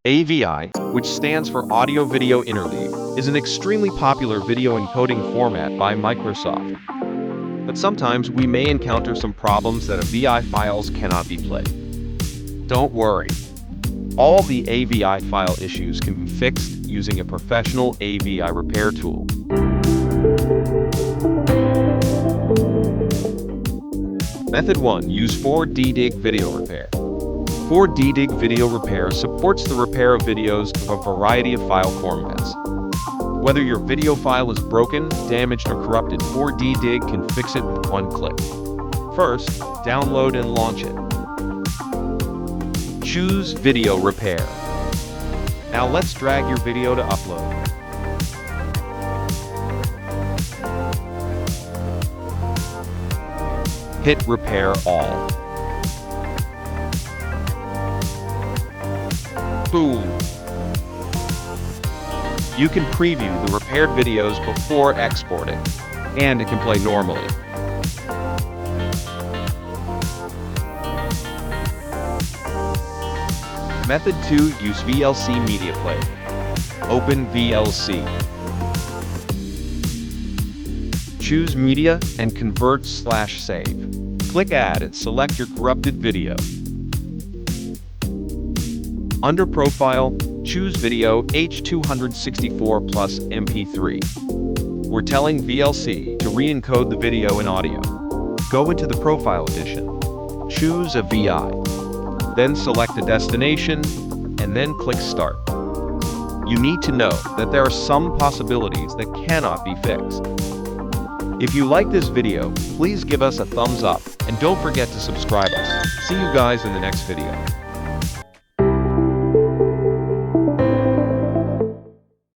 AVI, which stands for Audio-Video Interleave, is an extremely popular video encoding format by Microsoft. But sometimes we may encounter some problems that AVI files cannot be played. Don't worry. All the AVI file issues can be fixed using a professional AVI repair tool. Method 1. Use 4DDIG Video Repair. 4DDIG Video Repair supports the repair of videos of a variety of file formats. Whether your video file is broken, damaged, or corrupted, 4DDIG can fix it with one click. First, download and launch it. Choose Video Repair. Now let's drag your video to upload. Hit Repair All. Boom! You can preview the repaired videos before exporting, and it can play normally. Method 2. Use VLC Media Player. Open VLC. Choose Media and Convert/Save. Click Add and select your corrupted video. Under Profile, choose Video H264 plus MP3. We're telling VLC to re-encode the video and audio. Go into the Profile Edition. Choose a VI. Then select a destination, and then click Start. You need to know that there are some possibilities that cannot be fixed. If you like this video, please give us a thumbs up, and don't forget to subscribe us. See you guys in the next video.